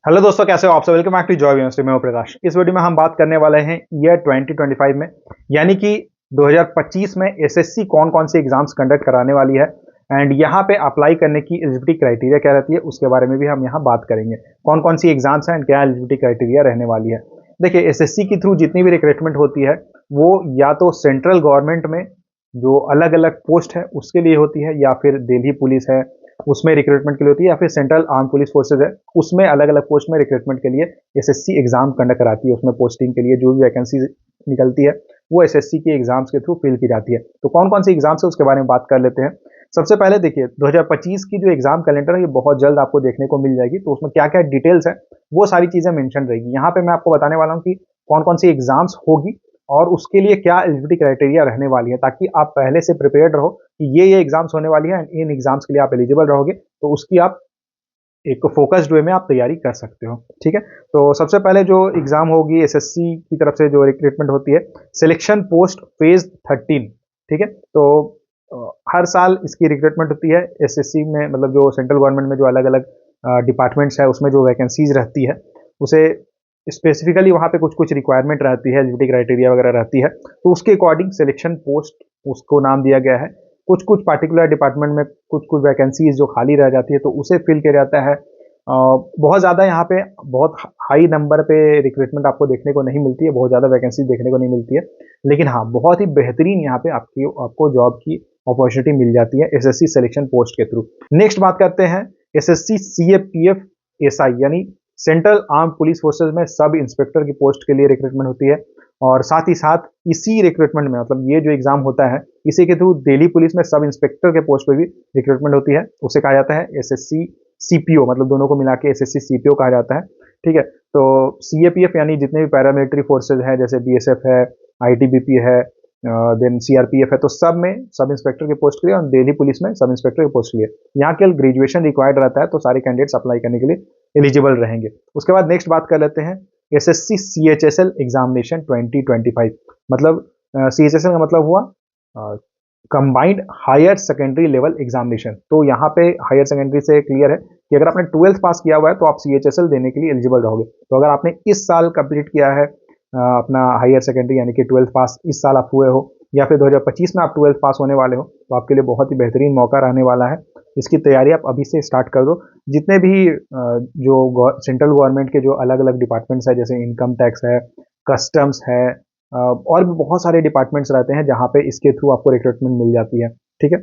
Hello दोस्तों, कैसे हो आप सब। Welcome back to Joy University में हूं प्रकाश। इस वीडियो में हम बात करने वाले हैं ईयर 2025 में, यानी कि 2025 में एसएससी कौन कौन सी एग्जाम्स कंडक्ट कराने वाली है एंड यहाँ पे अप्लाई करने की एलिजिबिलिटी क्राइटेरिया क्या रहती है उसके बारे में भी हम यहाँ बात करेंगे। कौन कौन सी एग्जाम्स हैं एंड क्या एलिजिबिलिटी क्राइटेरिया रहने वाली है। देखिए, एसएससी के थ्रू जितनी भी रिक्रूटमेंट होती है वो या तो सेंट्रल गवर्नमेंट में जो अलग अलग पोस्ट है उसके लिए होती है, या फिर दिल्ली पुलिस है उसमें रिक्रूटमेंट के लिए होती है, या फिर सेंट्रल आर्म पुलिस फोर्सेज है उसमें अलग अलग पोस्ट में रिक्रूटमेंट के लिए एसएससी एग्जाम कंडक्ट कराती है। उसमें पोस्टिंग के लिए जो भी वैकेंसी निकलती है वो एसएससी के एग्जाम्स के थ्रू फिल की जाती है। तो कौन कौन सी एग्जाम्स है उसके बारे में बात कर लेते हैं। सबसे पहले देखिए, 2025 की जो एग्जाम कैलेंडर है ये बहुत जल्द आपको देखने को मिल जाएगी। तो उसमें क्या क्या डिटेल्स है वो सारी चीजें मेंशन रहेगी। यहाँ पे मैं आपको बताने वाला हूँ कि कौन कौन सी एग्जाम्स होगी और उसके लिए क्या एलिजिबिलिटी क्राइटेरिया रहने वाली है, ताकि आप पहले से प्रिपेयर्ड रहो कि ये एग्जाम्स होने वाली है एंड इन एग्जाम्स के लिए आप एलिजिबल रहोगे, तो उसकी आप एक फोकस्ड वे में आप तैयारी कर सकते हो। ठीक है, तो सबसे पहले जो एग्जाम होगी एसएससी की तरफ से जो रिक्रूटमेंट होती है, सिलेक्शन पोस्ट फेज 13। ठीक है, तो हर साल इसकी रिक्रूटमेंट होती है एसएससी में, मतलब जो सेंट्रल गवर्नमेंट में जो अलग अलग डिपार्टमेंट्स है उसमें जो वैकेंसीज रहती है उसे स्पेसिफिकली वहाँ पे कुछ कुछ रिक्वायरमेंट रहती है, एलिजिबिलिटी क्राइटेरिया वगैरह रहती है, तो उसके अकॉर्डिंग सिलेक्शन पोस्ट उसको नाम दिया गया है। कुछ कुछ पार्टिकुलर डिपार्टमेंट में कुछ कुछ वैकेंसीज जो खाली रह जाती है तो उसे फिल किया जाता है। बहुत ज़्यादा यहाँ पे बहुत हाई नंबर पे रिक्रूटमेंट आपको देखने को नहीं मिलती है, बहुत ज़्यादा वैकेंसी देखने को नहीं मिलती है, लेकिन हाँ बहुत ही बेहतरीन यहाँ पे आपको जॉब की अपॉर्चुनिटी मिल जाती है एसएससी सिलेक्शन पोस्ट के थ्रू। नेक्स्ट बात करते हैं एसएससी सीएपीएफ एसआई, यानी सेंट्रल आर्म पुलिस फोर्सेज में सब इंस्पेक्टर की पोस्ट के लिए रिक्रूटमेंट होती है। और साथ ही साथ इसी रिक्रूटमेंट में, मतलब ये जो एग्जाम होता है इसी के थ्रू दिल्ली पुलिस में सब इंस्पेक्टर के पोस्ट पे भी रिक्रूटमेंट होती है। उसे कहा जाता है एसएससी सीपीओ, मतलब दोनों को मिला के एसएससी सीपीओ कहा जाता है। ठीक है, तो सीएपीएफ यानी जितने भी पैरामिलिट्री फोर्सेज हैं जैसे बीएसएफ है, आईटीबीपी है, देन सीआरपीएफ है, तो सब में सब इंस्पेक्टर के पोस्ट के लिए और दिल्ली पुलिस में सब इंस्पेक्टर के पोस्ट के लिए यहाँ केवल ग्रेजुएशन रिक्वायर्ड रहता है, तो सारे कैंडिडेट्स अप्लाई करने के लिए एलिजिबल रहेंगे। उसके बाद नेक्स्ट बात कर लेते हैं एसएससी सीएचएसएल एग्जामिनेशन 2025। मतलब सीएचएसएल का मतलब हुआ combined higher secondary level examination. तो यहाँ पे हायर सेकेंडरी से क्लियर है कि अगर आपने 12th पास किया हुआ है तो आप सीएचएसएल देने के लिए एलिजिबल रहोगे। तो अगर आपने इस साल कंप्लीट किया है अपना हायर सेकेंडरी यानी कि 12th पास इस साल आप हुए हो, या फिर 2025 में आप 12th पास होने वाले हो, तो आपके लिए बहुत ही बेहतरीन मौका रहने वाला है। इसकी तैयारी आप अभी से स्टार्ट कर दो। जितने भी जो सेंट्रल गवर्नमेंट के जो अलग अलग डिपार्टमेंट्स है जैसे इनकम टैक्स है, कस्टम्स है, और भी बहुत सारे डिपार्टमेंट्स रहते हैं जहाँ पे इसके थ्रू आपको रिक्रूटमेंट मिल जाती है। ठीक है,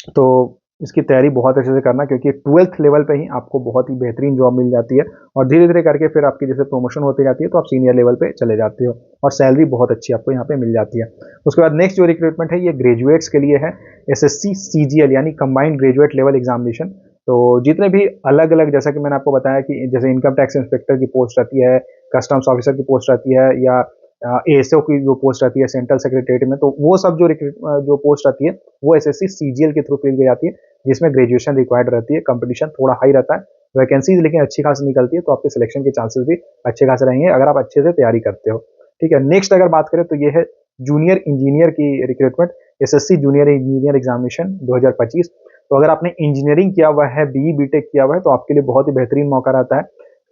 तो इसकी तैयारी बहुत अच्छे से करना, क्योंकि 12th लेवल पे ही आपको बहुत ही बेहतरीन जॉब मिल जाती है और धीरे धीरे करके फिर आपकी जैसे प्रमोशन होती जाती है तो आप सीनियर लेवल पे चले जाते हो और सैलरी बहुत अच्छी आपको यहाँ पे मिल जाती है। उसके बाद नेक्स्ट जो रिक्रूटमेंट है ये ग्रेजुएट्स के लिए है, एसएससी सीजीएल यानी कंबाइंड ग्रेजुएट लेवल एग्जामिनेशन। तो जितने भी अलग अलग, जैसा कि मैंने आपको बताया कि जैसे इनकम टैक्स इंस्पेक्टर की पोस्ट रहती है, कस्टम्स ऑफिसर की पोस्ट रहती है, या एएसओ की जो पोस्ट रहती है सेंट्रल सेक्रेटरीट में, तो वो सब जो पोस्ट रहती है वो एसएससी सीजीएल के थ्रू फिल की जाती है, जिसमें ग्रेजुएशन रिक्वायर्ड रहती है। कंपटीशन थोड़ा हाई रहता है, वैकेंसीज लेकिन अच्छी खासी निकलती है, तो आपके सिलेक्शन के चांसेस भी अच्छे खासे रहेंगे अगर आप अच्छे से तैयारी करते हो। ठीक है, नेक्स्ट अगर बात करें तो ये है जूनियर इंजीनियर की recruitment, SSC junior engineer examination 2025। तो अगर आपने इंजीनियरिंग किया हुआ है, बीई बीटेक किया हुआ है, तो आपके लिए बहुत ही बेहतरीन मौका रहता है।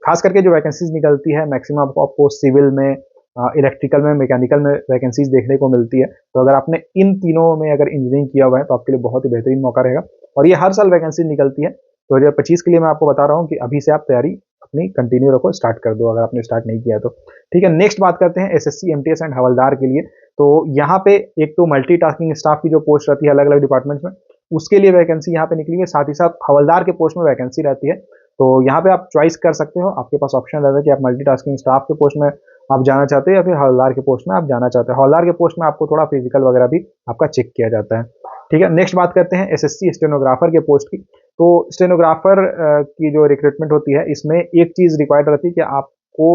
खास करके जो वैकेंसीज निकलती है मैक्सिमम आपको सिविल में, इलेक्ट्रिकल में, मैकेनिकल में वैकेंसीज देखने को मिलती है। तो अगर आपने इन तीनों में अगर इंजीनियरिंग किया हुआ है तो आपके लिए बहुत ही बेहतरीन मौका रहेगा और ये हर साल वैकेंसी निकलती है। 2025 के लिए मैं आपको बता रहा हूँ कि अभी से आप तैयारी अपनी कंटिन्यू रखो, स्टार्ट कर दो अगर आपने स्टार्ट नहीं किया तो। ठीक है, नेक्स्ट बात करते हैं एसएससी एमटीएस एंड हवलदार के लिए। तो यहाँ पे एक तो मल्टीटास्किंग स्टाफ की जो पोस्ट रहती है अलग अलग डिपार्टमेंट्स में, उसके लिए वैकेंसी यहाँ पे निकली है। साथ ही साथ हवलदार के पोस्ट में वैकेंसी रहती है, तो यहाँ पे आप चॉइस कर सकते हो, आपके पास ऑप्शन रहता है कि आप मल्टीटास्किंग स्टाफ के पोस्ट में आप जाना चाहते हो या फिर हवलदार के पोस्ट में आप जाना चाहते हो। हवलदार के पोस्ट में आपको थोड़ा फिजिकल वगैरह भी आपका चेक किया जाता है। ठीक है, नेक्स्ट बात करते हैं एसएससी स्टेनोग्राफर के पोस्ट की। तो स्टेनोग्राफर की जो रिक्रूटमेंट होती है इसमें एक चीज रिक्वायर्ड रहती है कि आपको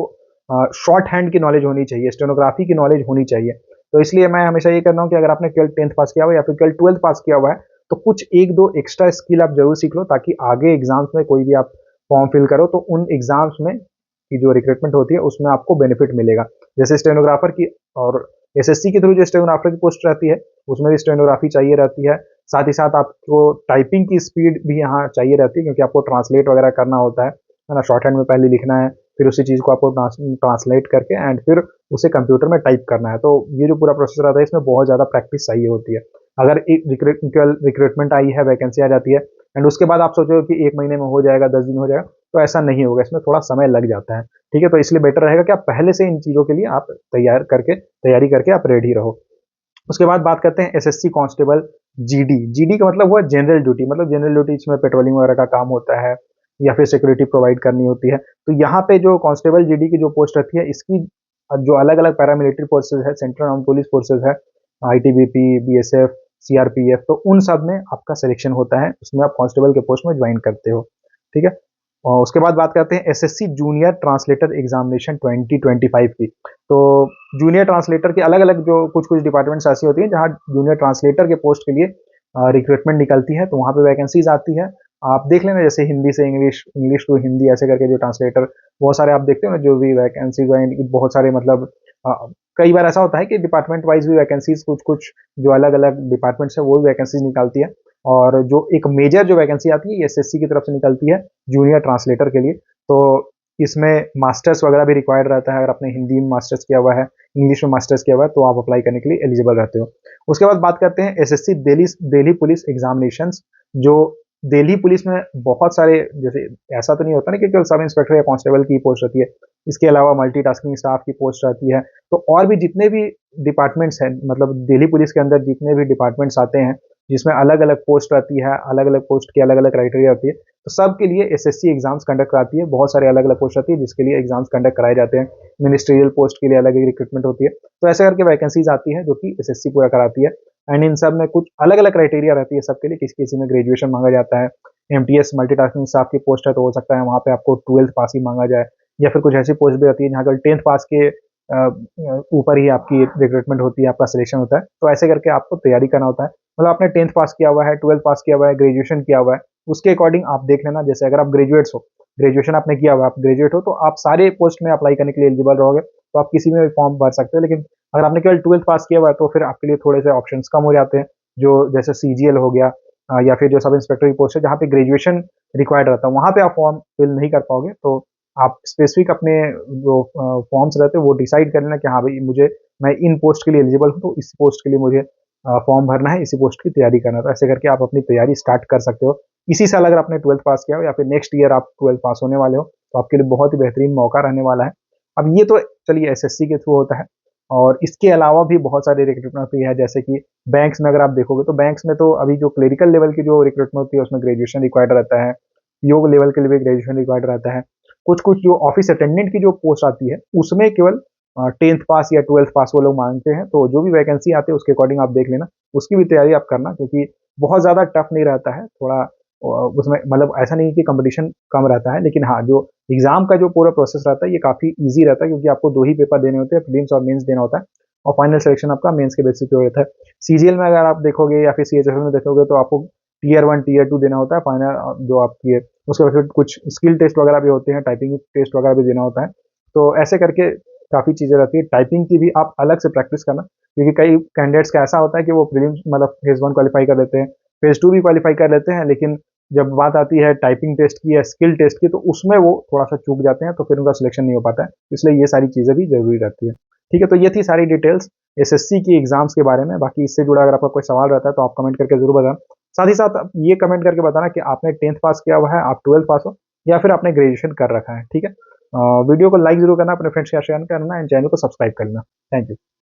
शॉर्ट हैंड की नॉलेज होनी चाहिए, स्टेनोग्राफी की नॉलेज होनी चाहिए। तो इसलिए मैं हमेशा ये करता हूँ कि अगर आपने केवल 10th पास किया हुआ है या फिर केवल 12th पास किया हुआ है तो कुछ एक दो एक्स्ट्रा स्किल आप जरूर सीख लो, ताकि आगे एग्जाम्स में कोई भी आप फॉर्म फिल करो तो उन एग्जाम्स में की जो रिक्रूटमेंट होती है उसमें आपको बेनिफिट मिलेगा। जैसे स्टेनोग्राफर की और एसएससी के थ्रू जो स्टेनोग्राफर की पोस्ट रहती है उसमें भी स्टेनोग्राफी चाहिए रहती है। साथ ही साथ आपको टाइपिंग की स्पीड भी यहाँ चाहिए रहती है, क्योंकि आपको ट्रांसलेट वगैरह करना होता है है ना, शॉर्ट हैंड में पहले लिखना है, फिर उसी चीज़ को आपको ट्रांसलेट करके एंड फिर उसे कंप्यूटर में टाइप करना है। तो ये जो पूरा प्रोसेस रहता है इसमें बहुत ज़्यादा प्रैक्टिस चाहिए होती है। अगर एक रिक्रूटमेंट आई है, वैकेंसी आ जाती है एंड उसके बाद आप सोचो कि 1 महीने में हो जाएगा, 10 दिन हो जाएगा, तो ऐसा नहीं होगा, इसमें थोड़ा समय लग जाता है। ठीक है, तो इसलिए बेटर रहेगा कि आप पहले से इन चीज़ों के लिए आप तैयारी करके आप रेडी रहो। उसके बाद बात करते हैं एसएससी कांस्टेबल जीडी। जीडी का मतलब हुआ जनरल ड्यूटी, मतलब जनरल ड्यूटी इसमें पेट्रोलिंग वगैरह का काम होता है या फिर सिक्योरिटी प्रोवाइड करनी होती है। तो यहाँ पे जो कांस्टेबल जीडी की जो पोस्ट रहती है, इसकी जो अलग अलग पैरामिलिट्री फोर्सेज है, सेंट्रल आर्म पुलिस फोर्सेज है, आईटीबीपी, बीएसएफ, सीआरपीएफ, तो उन सब में आपका सिलेक्शन होता है, उसमें आप कांस्टेबल के पोस्ट में ज्वाइन करते हो। ठीक है, और उसके बाद बात करते हैं एसएससी जूनियर ट्रांसलेटर एग्जामिनेशन 2025 की। तो जूनियर ट्रांसलेटर के अलग अलग जो कुछ कुछ डिपार्टमेंट्स ऐसी होती हैं जहाँ जूनियर ट्रांसलेटर के पोस्ट के लिए रिक्रूटमेंट निकलती है, तो वहाँ पे वैकेंसीज आती है। आप देख लेना, जैसे हिंदी से इंग्लिश, इंग्लिश टू हिंदी, ऐसे करके जो ट्रांसलेटर बहुत सारे आप देखते हो ना, जो भी वैकेंसीज हैं इनकी बहुत सारे, मतलब अ, कई बार ऐसा होता है कि डिपार्टमेंट वाइज भी वैकेंसीज कुछ कुछ जो अलग अलग डिपार्टमेंट्स है वो भी वैकेंसीज निकालती है। और जो एक मेजर जो वैकेंसी आती है ये एसएससी की तरफ से निकलती है जूनियर ट्रांसलेटर के लिए। तो इसमें मास्टर्स वगैरह भी रिक्वायर्ड रहता है। अगर आपने हिंदी में मास्टर्स किया हुआ है, इंग्लिश में मास्टर्स किया हुआ है, तो आप अप्लाई करने के लिए एलिजिबल रहते हो। उसके बाद बात करते हैं SSC Delhi Delhi police examinations. जो दिल्ली पुलिस में बहुत सारे, जैसे ऐसा तो नहीं होता ना कि केवल सब इंस्पेक्टर या कांस्टेबल की पोस्ट रहती है, इसके अलावा मल्टीटास्किंग स्टाफ की पोस्ट रहती है। तो और भी जितने भी डिपार्टमेंट्स हैं, मतलब दिल्ली पुलिस के अंदर जितने भी डिपार्टमेंट्स आते हैं जिसमें अलग अलग पोस्ट रहती है, अलग अलग पोस्ट की अलग अलग क्राइटेरिया होती है, तो सब के लिए एसएससी एग्जाम्स कंडक्ट कराती है। बहुत सारे अलग अलग पोस्ट रहती है जिसके लिए एग्जाम्स कंडक्ट कराए जाते हैं। मिनिस्ट्रियल पोस्ट के लिए अलग ही रिक्रूटमेंट होती है। तो ऐसे करके वैकेंसीज आती है जो कि एसएससी पूरा कराती है। एंड इन सब में कुछ अलग अलग क्राइटेरिया रहती है सबके लिए। किसी किसी में ग्रेजुएशन मांगा जाता है, एमटीएस मल्टीटास्किंग स्टाफ की पोस्ट है तो हो सकता है वहाँ पे आपको 12th पास ही मांगा जाए, या फिर कुछ ऐसी पोस्ट भी रहती है जहाँ पर 10th पास के ऊपर ही आपकी रिक्रूटमेंट होती है, आपका सिलेक्शन होता है। तो ऐसे करके आपको तैयारी करना होता है। मतलब आपने 10th पास किया हुआ है, 12th पास किया हुआ है, ग्रेजुएशन किया हुआ है, उसके अकॉर्डिंग आप देख लेना। जैसे अगर आप ग्रेजुएट्स हो, ग्रेजुएशन आपने किया हुआ है, आप ग्रेजुएट हो, तो आप सारे पोस्ट में अप्लाई करने के लिए एलिजिबल रहोगे, तो आप किसी में भी फॉर्म भर सकते हो। लेकिन अगर आपने केवल 12th पास किया हुआ है तो फिर आपके लिए थोड़े से ऑप्शंस कम हो जाते हैं, जो जैसे सीजीएल हो गया, या फिर जो सब इंस्पेक्टर की पोस्ट है जहाँ पे ग्रेजुएशन रिक्वायर्ड रहता है, वहाँ पे आप फॉर्म फिल नहीं कर पाओगे। तो आप स्पेसिफिक अपने जो फॉर्म्स रहते हैं वो डिसाइड कर लेना कि हाँ भाई मैं इन पोस्ट के लिए एलिजिबल हूँ, तो इस पोस्ट के लिए मुझे फॉर्म भरना है, इसी पोस्ट की तैयारी करना है। तो ऐसे करके आप अपनी तैयारी स्टार्ट कर सकते हो इसी साल। अगर आपने 12th पास किया हो या फिर नेक्स्ट ईयर आप 12th पास होने वाले हो, तो आपके लिए बहुत ही बेहतरीन मौका रहने वाला है। अब ये तो चलिए एसएससी के थ्रू होता है, और इसके अलावा भी बहुत सारी रिक्रूटमेंट होती है। जैसे कि बैंक्स में अगर आप देखोगे तो बैंक्स में तो अभी जो क्लेरिकल लेवल की जो रिक्रूटमेंट होती है उसमें ग्रेजुएशन रिक्वायर्ड रहता है, योग लेवल के लिए भी ग्रेजुएशन रिक्वायर्ड रहता है। कुछ कुछ जो ऑफिस अटेंडेंट की जो पोस्ट आती है उसमें केवल 10th पास या 12th पास वो लोग मांगते हैं। तो जो भी वैकेंसी आती है उसके अकॉर्डिंग आप देख लेना, उसकी भी तैयारी आप करना, क्योंकि बहुत ज़्यादा टफ नहीं रहता है। थोड़ा उसमें मतलब ऐसा नहीं कि कंपटीशन कम रहता है, लेकिन हाँ, जो एग्जाम का जो पूरा प्रोसेस रहता है ये काफ़ी ईजी रहता है, क्योंकि आपको 2 ही पेपर देने होते हैं, प्रीलिम्स और मेंस देना होता है, और फाइनल सिलेक्शन आपका मेंस के बेसिस पे होता है। सीजीएल में अगर आप देखोगे या फिर सीएचएसएल में देखोगे तो आपको टीयर 1 टीयर 2 देना होता है फाइनल जो आपकी है। उसके बाद फिर कुछ स्किल टेस्ट वगैरह भी होते हैं, टाइपिंग टेस्ट वगैरह भी देना होता है। तो ऐसे करके काफ़ी चीज़ें रहती है। टाइपिंग की भी आप अलग से प्रैक्टिस करना, क्योंकि कई कैंडिडेट्स का ऐसा होता है कि वो प्रीलिम्स मतलब फेज़ 1 क्वालीफाई कर लेते हैं, फेज़ 2 भी क्वालीफाई कर लेते हैं, लेकिन जब बात आती है टाइपिंग टेस्ट की या स्किल टेस्ट की, तो उसमें वो थोड़ा-सा चूक जाते हैं, तो फिर उनका सिलेक्शन नहीं हो पाता है। इसलिए ये सारी चीज़ें भी ज़रूरी रहती है। ठीक है, तो ये थी सारी डिटेल्स एसएससी की एग्ज़ाम्स के बारे में। बाकी इससे जुड़ा अगर आपका कोई सवाल रहता है तो आप कमेंट करके ज़रूर बताना। साथ ही साथ आप ये कमेंट करके बताना कि आपने 10th पास किया हुआ है, आप 12th पास हो, या फिर आपने ग्रेजुएशन कर रखा है। ठीक है? वीडियो को लाइक ज़रूर करना, अपने फ्रेंड्स के साथ शेयर करना एंड चैनल को सब्सक्राइब करना। Thank you.